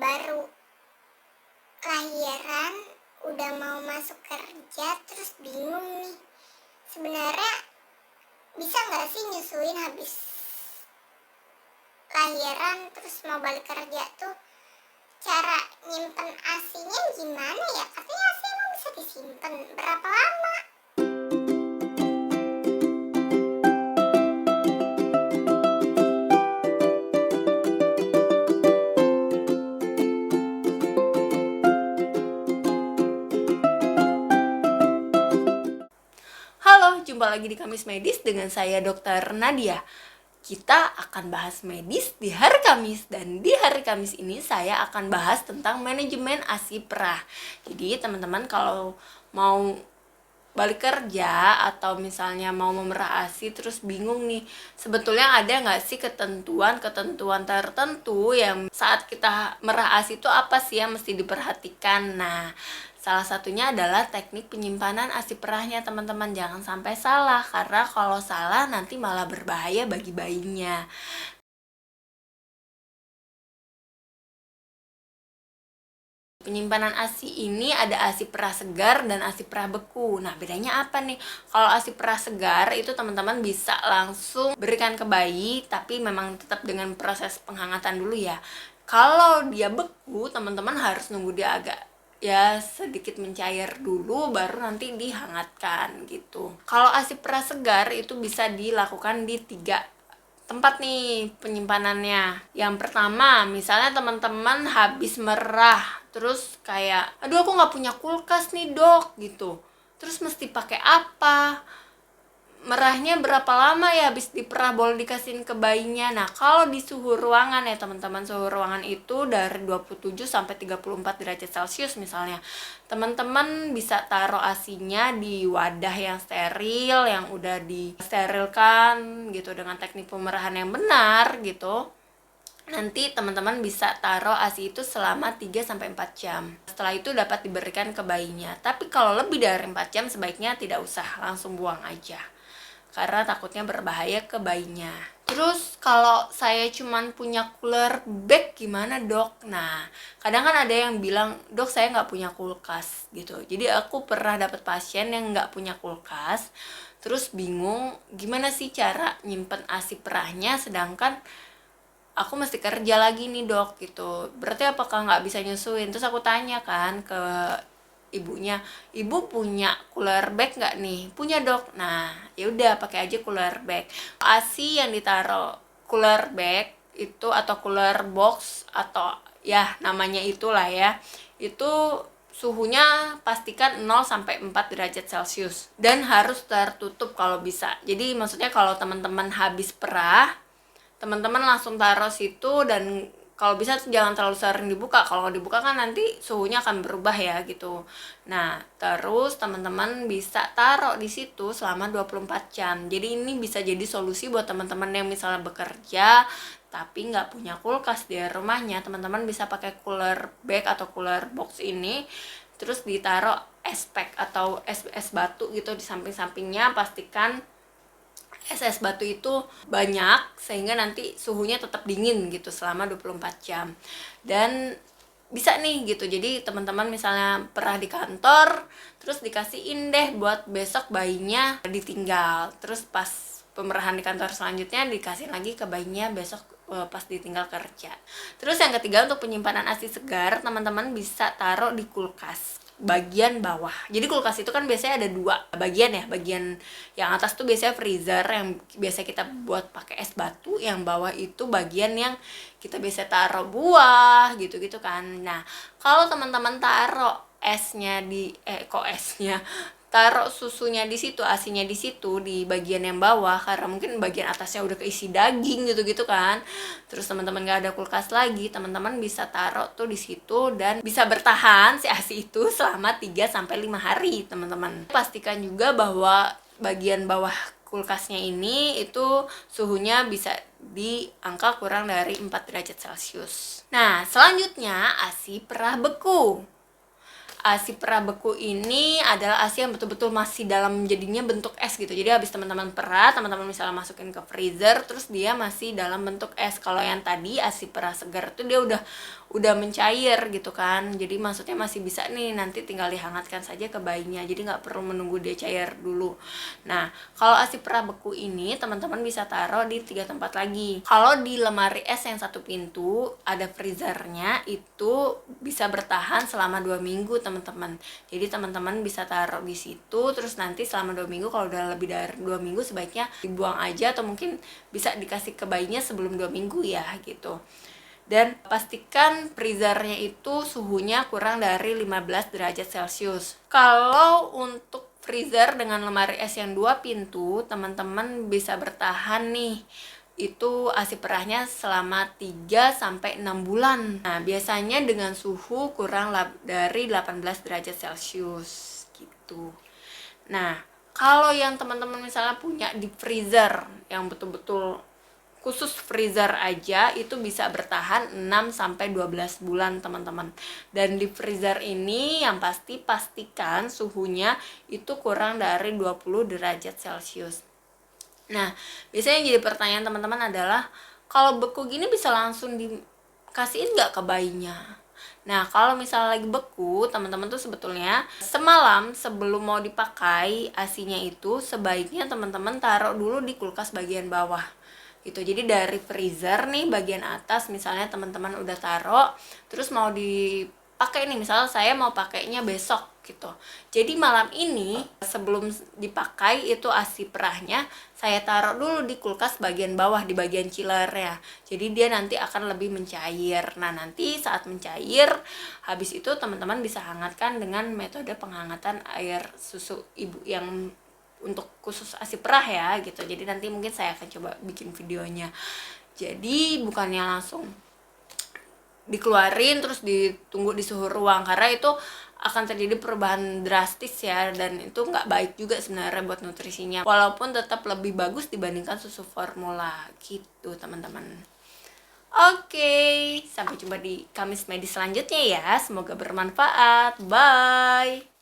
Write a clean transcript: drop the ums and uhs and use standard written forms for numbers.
baru lahiran, udah mau masuk kerja, terus bingung nih. Sebenarnya bisa nggak sih nyusuin habis lahiran terus mau balik kerja tuh? Cara nyimpen asinya gimana ya? Katanya asi emang bisa disimpan berapa lama? Halo, jumpa lagi di Kamis Medis dengan saya Dr. Nadia. Kita akan bahas medis di hari Kamis, dan di hari Kamis ini saya akan bahas tentang manajemen ASI perah. Jadi teman-teman kalau mau balik kerja atau misalnya mau memerah ASI terus bingung nih, sebetulnya ada nggak sih ketentuan tertentu yang saat kita merah ASI itu apa sih yang mesti diperhatikan? Nah, salah satunya adalah teknik penyimpanan ASI perahnya, teman-teman. Jangan sampai salah, karena kalau salah nanti malah berbahaya bagi bayinya. Penyimpanan ASI ini ada ASI perah segar dan ASI perah beku. Nah, bedanya apa nih? Kalau ASI perah segar itu teman-teman bisa langsung berikan ke bayi, tapi memang tetap dengan proses penghangatan dulu ya. Kalau dia beku, teman-teman harus nunggu dia agak sedikit mencair dulu, baru nanti dihangatkan gitu. Kalau ASI perah segar itu bisa dilakukan di 3 tempat nih penyimpanannya. Yang pertama, misalnya teman-teman habis merah, terus kayak, aduh aku nggak punya kulkas nih dok, gitu. Terus mesti pakai apa? Merahnya berapa lama ya habis diperah, boleh dikasihin ke bayinya. Nah, kalau di suhu ruangan ya teman-teman, suhu ruangan itu dari 27 sampai 34 derajat Celcius misalnya. Teman-teman bisa taruh asinya di wadah yang steril, yang udah disterilkan gitu dengan teknik pemerahan yang benar gitu. Nanti teman-teman bisa taruh ASI itu selama 3-4 jam. Setelah itu dapat diberikan ke bayinya. Tapi kalau lebih dari 4 jam sebaiknya tidak usah, langsung buang aja, karena takutnya berbahaya ke bayinya. Terus kalau saya cuman punya cooler bag gimana dok? Nah, kadang kan ada yang bilang, dok saya nggak punya kulkas gitu. Jadi aku pernah dapat pasien yang nggak punya kulkas, terus bingung gimana sih cara nyimpen ASI perahnya sedangkan aku mesti kerja lagi nih dok gitu. Berarti apakah nggak bisa nyusuin? Terus aku tanya kan ke ibunya, ibu punya cooler bag nggak nih? Punya dok. Nah, ya udah pakai aja cooler bag. ASI yang ditaruh cooler bag itu atau cooler box atau ya namanya itulah ya, itu suhunya pastikan 0-4 derajat Celcius dan harus tertutup kalau bisa. Jadi maksudnya kalau teman-teman habis perah, teman-teman langsung taruh situ, dan kalau bisa jangan terlalu sering dibuka. Kalau dibuka kan nanti suhunya akan berubah ya gitu. Nah, terus teman-teman bisa taruh di situ selama 24 jam. Jadi ini bisa jadi solusi buat teman-teman yang misalnya bekerja tapi nggak punya kulkas di rumahnya. Teman-teman bisa pakai cooler bag atau cooler box ini, terus ditaruh es pack atau es batu gitu di samping-sampingnya. Pastikan es batu itu banyak sehingga nanti suhunya tetap dingin gitu selama 24 jam. Dan bisa nih gitu, jadi teman-teman misalnya pernah di kantor terus dikasihin deh buat besok bayinya ditinggal, terus pas pemerahan di kantor selanjutnya dikasih lagi ke bayinya besok pas ditinggal kerja. Terus yang ketiga, untuk penyimpanan ASI segar, teman-teman bisa taruh di kulkas bagian bawah. Jadi kulkas itu kan biasanya ada 2 bagian ya. Bagian yang atas tuh biasanya freezer yang biasa kita buat pakai es batu, yang bawah itu bagian yang kita biasa taruh buah gitu-gitu kan. Nah, kalau teman-teman taruh esnya di taruh susunya di situ, asinya di situ di bagian yang bawah, karena mungkin bagian atasnya udah keisi daging gitu-gitu kan. Terus teman-teman nggak ada kulkas lagi, teman-teman bisa taruh tuh di situ dan bisa bertahan si asi itu selama 3-5 hari, teman-teman. Pastikan juga bahwa bagian bawah kulkasnya ini itu suhunya bisa di angka kurang dari 4 derajat Celcius. Nah, selanjutnya ASI perah beku. ASI perah beku ini adalah ASI yang betul-betul masih dalam jadinya bentuk es gitu. Jadi habis teman-teman perah, teman-teman misalnya masukin ke freezer, terus dia masih dalam bentuk es. Kalau yang tadi ASI perah segar tuh dia udah mencair gitu kan. Jadi maksudnya masih bisa nih, nanti tinggal dihangatkan saja ke bayinya. Jadi nggak perlu menunggu dia cair dulu. Nah, kalau ASI perah beku ini teman-teman bisa taruh di 3 tempat lagi. Kalau di lemari es yang satu pintu ada freezernya, itu bisa bertahan selama 2 minggu teman-teman. Jadi teman-teman bisa taruh di situ, terus nanti selama 2 minggu, kalau udah lebih dari 2 minggu sebaiknya dibuang aja, atau mungkin bisa dikasih ke bayinya sebelum 2 minggu ya gitu. Dan pastikan freezernya itu suhunya kurang dari 15 derajat Celcius. Kalau untuk freezer dengan lemari es yang 2 pintu, teman-teman bisa bertahan nih, itu ASI perahnya selama 3-6 bulan. Nah, biasanya dengan suhu kurang dari 18 derajat Celcius gitu. Nah, kalau yang teman-teman misalnya punya di freezer yang betul-betul khusus freezer aja, itu bisa bertahan 6-12 bulan teman-teman. Dan di freezer ini yang pasti pastikan suhunya itu kurang dari 20 derajat Celcius. Nah, biasanya yang jadi pertanyaan teman-teman adalah, kalau beku gini bisa langsung dikasihin nggak ke bayinya? Nah, kalau misalnya lagi beku, teman-teman tuh sebetulnya semalam sebelum mau dipakai ASI-nya itu sebaiknya teman-teman taruh dulu di kulkas bagian bawah gitu. Jadi dari freezer nih bagian atas misalnya teman-teman udah taruh, terus mau dipakai nih, misalnya saya mau pakainya besok gitu. Jadi malam ini sebelum dipakai itu ASI perahnya saya taruh dulu di kulkas bagian bawah di bagian chiller ya. Jadi dia nanti akan lebih mencair. Nah, nanti saat mencair habis itu teman-teman bisa hangatkan dengan metode penghangatan air susu ibu yang untuk khusus ASI perah ya gitu. Jadi nanti mungkin saya akan coba bikin videonya. Jadi bukannya langsung dikeluarin terus ditunggu di suhu ruang, karena itu akan terjadi perubahan drastis ya, dan itu nggak baik juga sebenarnya buat nutrisinya, walaupun tetap lebih bagus dibandingkan susu formula gitu teman-teman. Oke, sampai jumpa di Kamis Medis selanjutnya ya, semoga bermanfaat. Bye.